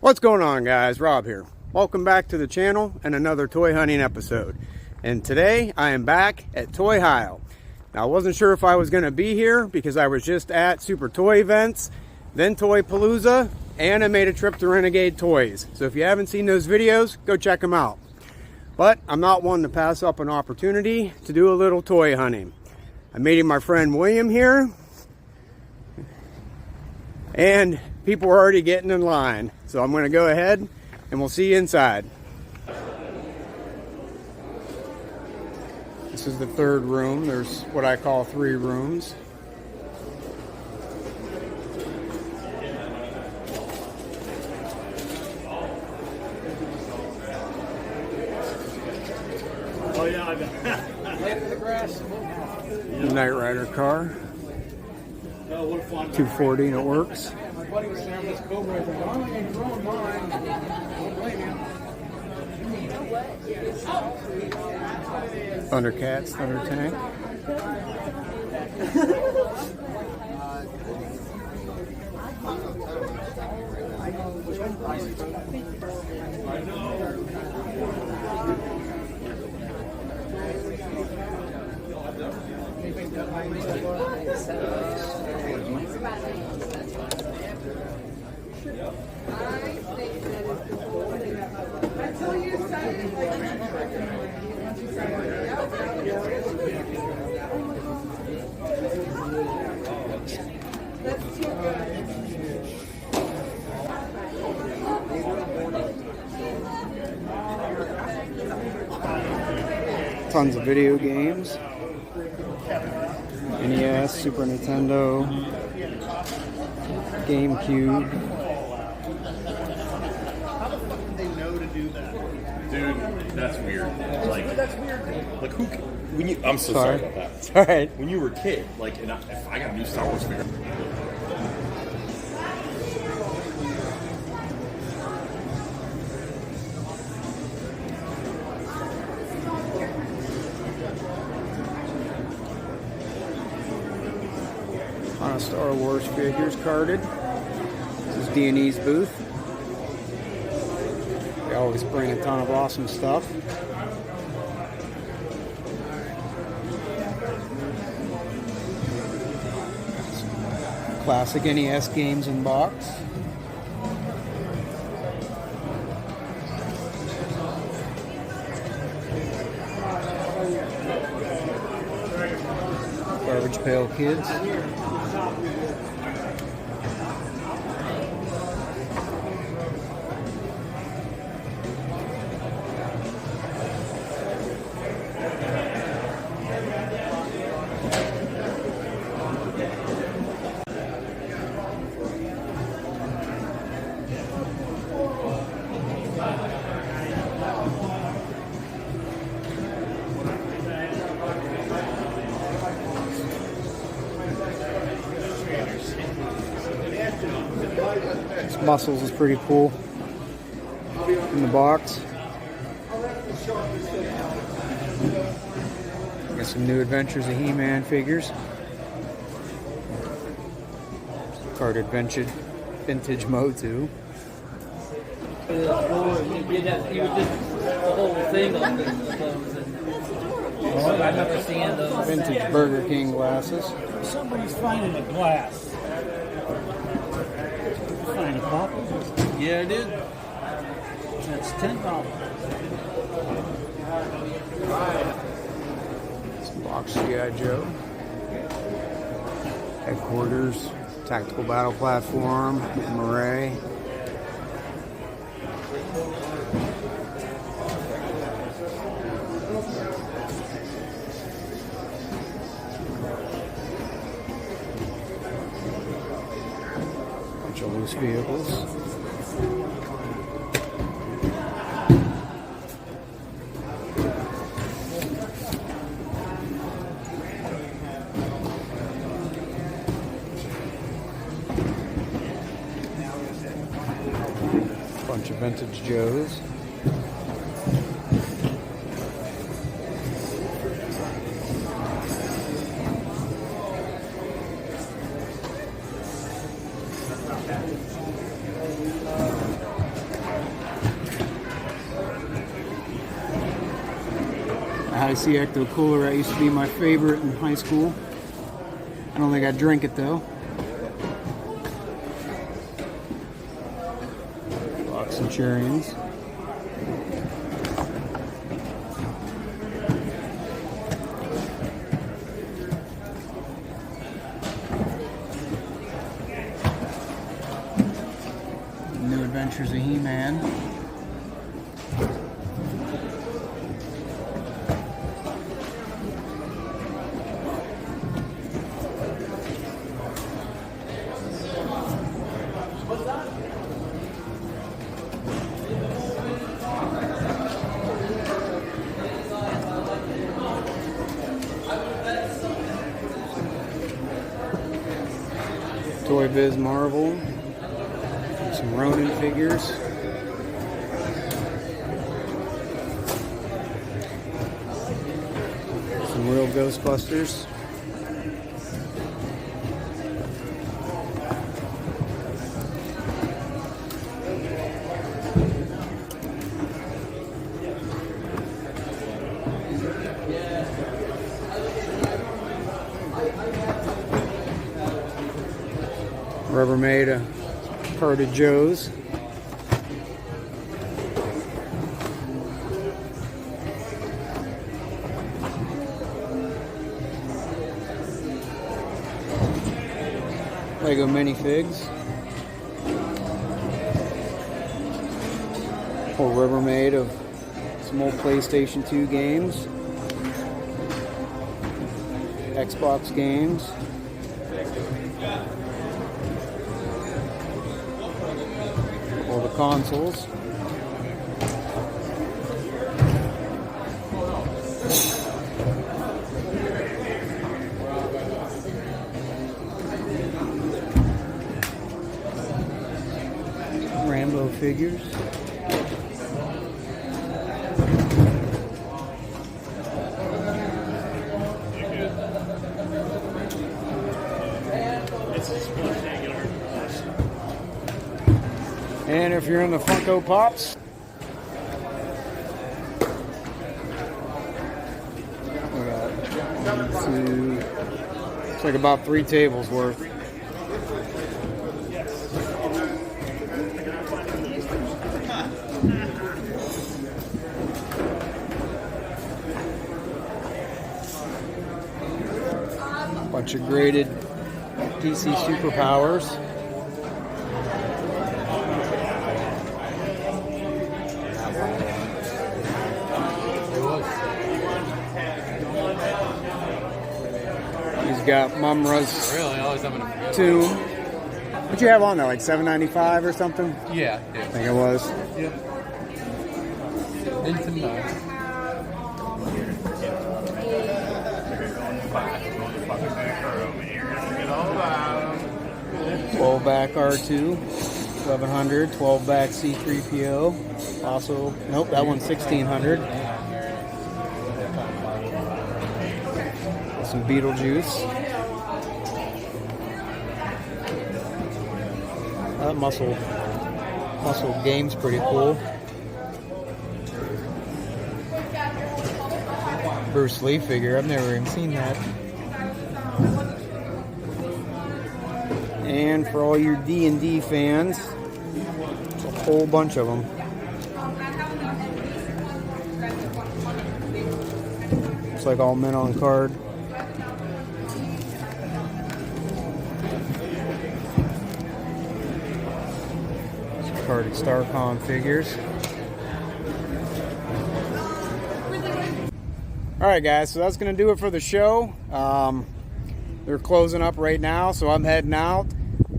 What's going on, guys? Rob here. Welcome back to the channel and another toy hunting episode. And today I am back at TOYHIO. Now I wasn't sure if I was going to be here because I was just at Super Toy Events, then Toy Palooza, and I made a trip to Renegade Toys. So if you haven't seen those videos, go check them out. But I'm not one to pass up an opportunity to do a little toy hunting. I'm meeting my friend William here, and people are already getting in line. So I'm going to go ahead and we'll see you inside. This is the third room. There's what I call 3 rooms. Oh yeah, I got the grass. The Knight Rider car. 240 and it works. My buddy was there with his Cobra. I said, "Oh, you're throwing mine." Don't blame you. Thundercats, Thunder Tank. Tons of video games. NES, Super Nintendo, GameCube. Dude, that's weird. Like who? When you, I'm so sorry about that. It's all right. When you were a kid, like, and if I got a new Star Wars figure. On a Star Wars figures carded. This is D&E's booth. They always bring a ton of awesome stuff. Classic NES games in box. Garbage Pail Kids. Muscles is pretty cool in the box. Got some new Adventures of He-Man figures. Carded vintage Motu. You would just the whole thing on this. I remember seeing those. Vintage Burger King glasses. Somebody's finding a glass. Find a pop? Yeah, I did. That's $10. Some box G.I. Joe. Headquarters. Tactical Battle Platform. Murray. Bunch of loose vehicles. Bunch of vintage Joes. IC Ecto Cooler. That used to be my favorite in high school. I don't think I'd drink it though. Centurions. New Adventures of He-Man. Toy Biz Marvel, some Ronin figures, some real Ghostbusters, Rubbermaid Carded Joes. Lego minifigs. Whole Rubbermaid of some old PlayStation 2 games, Xbox games. All the consoles. Rambo figures. And if you're in the Funko Pops, we got 1, 2, it's like about 3 tables worth. Bunch of graded DC Superpowers. He's got Mumra's Tomb. What'd you have on there? Like $7.95 or something? Yeah. I think it was. Yep. Into 12 back R2, 1100. 12 back C3PO. Also, nope, that one's 1600. Some Beetlejuice. That muscle game's pretty cool. Bruce Lee figure. I've never even seen that. And for all your D&D fans, it's a whole bunch of them. Looks like all men on card. Some carded Starcom figures. Alright guys, so that's going to do it for the show. They're closing up right now, so I'm heading out.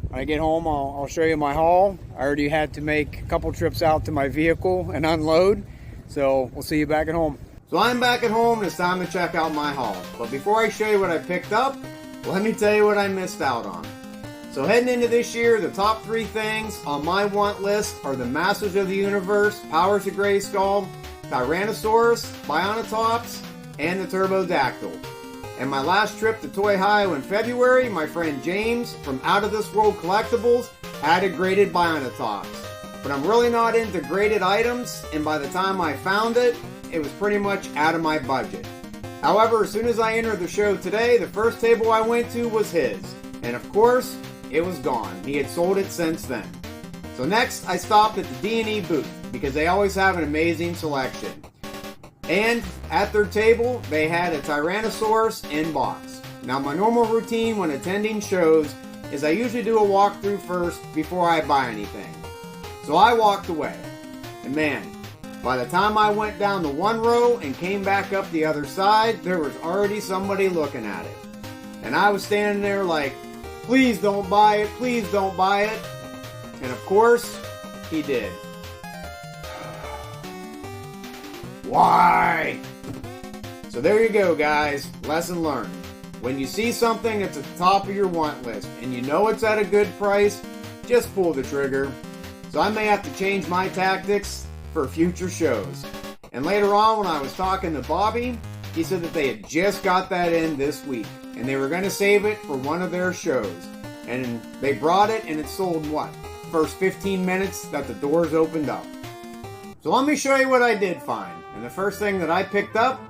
When I get home, I'll show you my haul. I already had to make a couple trips out to my vehicle and unload, so we'll see you back at home. So I'm back at home, and it's time to check out my haul. But before I show you what I picked up, let me tell you what I missed out on. So heading into this year, the top 3 things on my want list are the Masters of the Universe, Powers of Grayskull, Tyrannosaurus, Bionatops, and the Turbodactyl. And my last trip to TOYHIO in February, my friend James from Out of This World Collectibles had a graded Bionatops. But I'm really not into graded items, and by the time I found it, it was pretty much out of my budget. However, as soon as I entered the show today, the first table I went to was his. And of course, it was gone. He had sold it since then. So next, I stopped at the D&E booth because they always have an amazing selection. And at their table, they had a Tyrannosaurus in box. Now, my normal routine when attending shows is I usually do a walkthrough first before I buy anything. So I walked away. And man, by the time I went down the one row and came back up the other side, there was already somebody looking at it. And I was standing there like, please don't buy it, please don't buy it. And of course, he did. Why? So there you go, guys. Lesson learned. When you see something that's at the top of your want list and you know it's at a good price, just pull the trigger. So I may have to change my tactics for future shows. And later on, when I was talking to Bobby, he said that they had just got that in this week and they were going to save it for one of their shows. And they brought it and it sold in what? First 15 minutes that the doors opened up. So let me show you what I did find. And the first thing that I picked up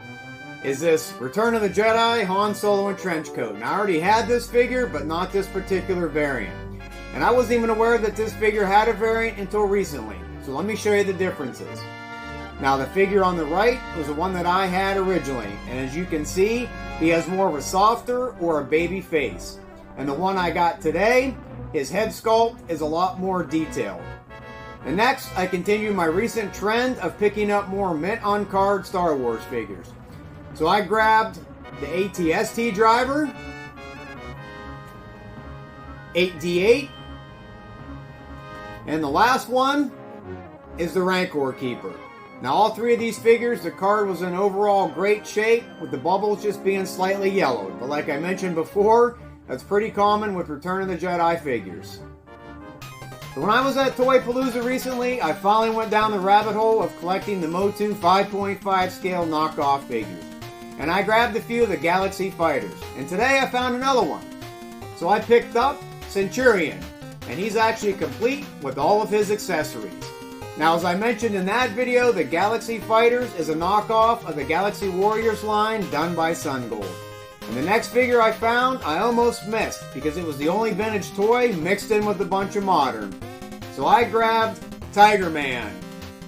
is this Return of the Jedi Han Solo in trench coat. Now I already had this figure, but not this particular variant. And I wasn't even aware that this figure had a variant until recently. So let me show you the differences. Now the figure on the right was the one that I had originally. And as you can see, he has more of a softer or a baby face. And the one I got today, his head sculpt is a lot more detailed. And next, I continue my recent trend of picking up more mint on card Star Wars figures. So I grabbed the AT-ST driver, 8D8, and the last one is the Rancor Keeper. Now all three of these figures, the card was in overall great shape, with the bubbles just being slightly yellowed. But like I mentioned before, that's pretty common with Return of the Jedi figures. So when I was at Toypalooza recently, I finally went down the rabbit hole of collecting the Motu 5.5 scale knockoff figures. And I grabbed a few of the Galaxy Fighters. And today I found another one. So I picked up Centurion. And he's actually complete with all of his accessories. Now, as I mentioned in that video, the Galaxy Fighters is a knockoff of the Galaxy Warriors line done by Sungold. And the next figure I found, I almost missed because it was the only vintage toy mixed in with a bunch of modern. So I grabbed Tiger Man.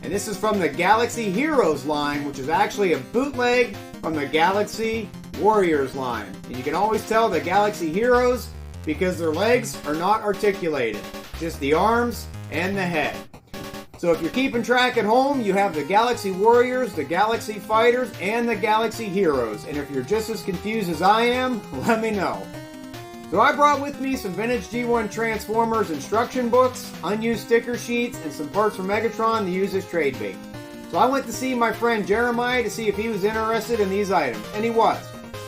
And this is from the Galaxy Heroes line, which is actually a bootleg from the Galaxy Warriors line. And you can always tell the Galaxy Heroes because their legs are not articulated, just the arms and the head. So if you're keeping track at home, you have the Galaxy Warriors, the Galaxy Fighters, and the Galaxy Heroes. And if you're just as confused as I am, let me know. So I brought with me some vintage G1 Transformers instruction books, unused sticker sheets, and some parts from Megatron to use as trade bait. So I went to see my friend Jeremiah to see if he was interested in these items, and he was.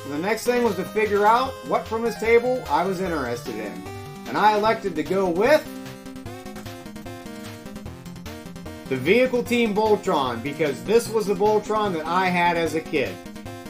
And the next thing was to figure out what from his table I was interested in. And I elected to go with the Vehicle Team Voltron, because this was the Voltron that I had as a kid.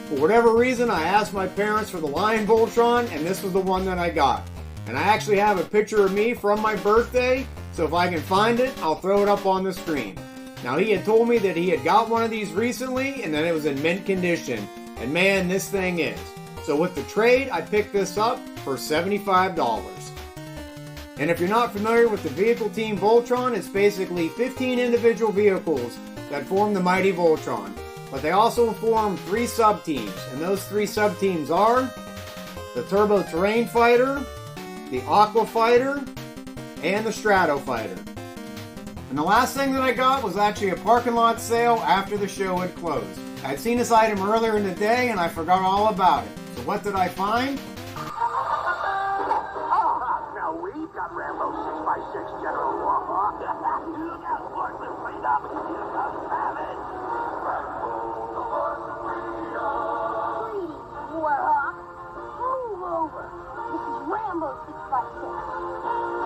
For whatever reason, I asked my parents for the Lion Voltron, and this was the one that I got. And I actually have a picture of me from my birthday, so if I can find it, I'll throw it up on the screen. Now, he had told me that he had got one of these recently, and that it was in mint condition. And man, this thing is. So with the trade, I picked this up for $75. And if you're not familiar with the Vehicle Team Voltron, it's basically 15 individual vehicles that form the mighty Voltron. But they also form 3 sub-teams, and those 3 sub-teams are the Turbo Terrain Fighter, the Aqua Fighter, and the Strato Fighter. And the last thing that I got was actually a parking lot sale after the show had closed. I had seen this item earlier in the day, and I forgot all about it. So what did I find? Now we've got Rambo 6x6 General Warhawk. Look out, horseman, freedom! You don't have it! Please, Warhawk, move over. This is Rambo 6x6.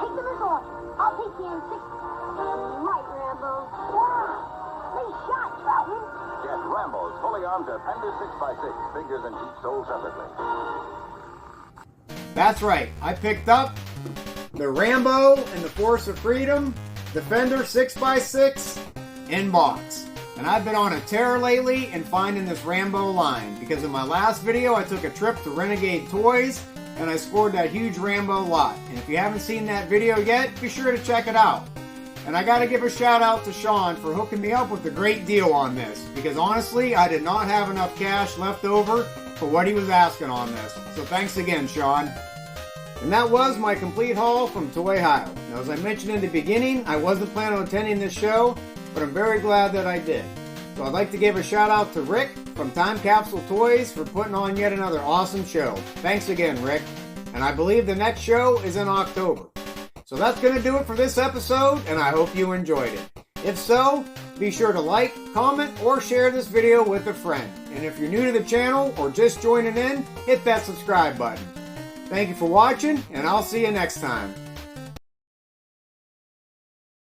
Take them as ordered. I'll take the M6. Right, Rambo. Wow! Nice shot, Troutman. Get Rambo's fully armed Defender 6x6. Figures and each sold separately. That's right, I picked up the Rambo and the Force of Freedom Defender 6x6 in box. And I've been on a tear lately in finding this Rambo line, because in my last video I took a trip to Renegade Toys and I scored that huge Rambo lot. And if you haven't seen that video yet, be sure to check it out. And I gotta give a shout out to Sean for hooking me up with a great deal on this, because honestly I did not have enough cash left over for what he was asking on this. So thanks again, Sean. And that was my complete haul from TOYHIO. Now, as I mentioned in the beginning, I wasn't planning on attending this show, but I'm very glad that I did. So I'd like to give a shout out to Rick from Time Capsule Toys for putting on yet another awesome show. Thanks again, Rick. And I believe the next show is in October. So that's going to do it for this episode, and I hope you enjoyed it. If so, be sure to like, comment, or share this video with a friend. And if you're new to the channel or just joining in, hit that subscribe button. Thank you for watching, and I'll see you next time.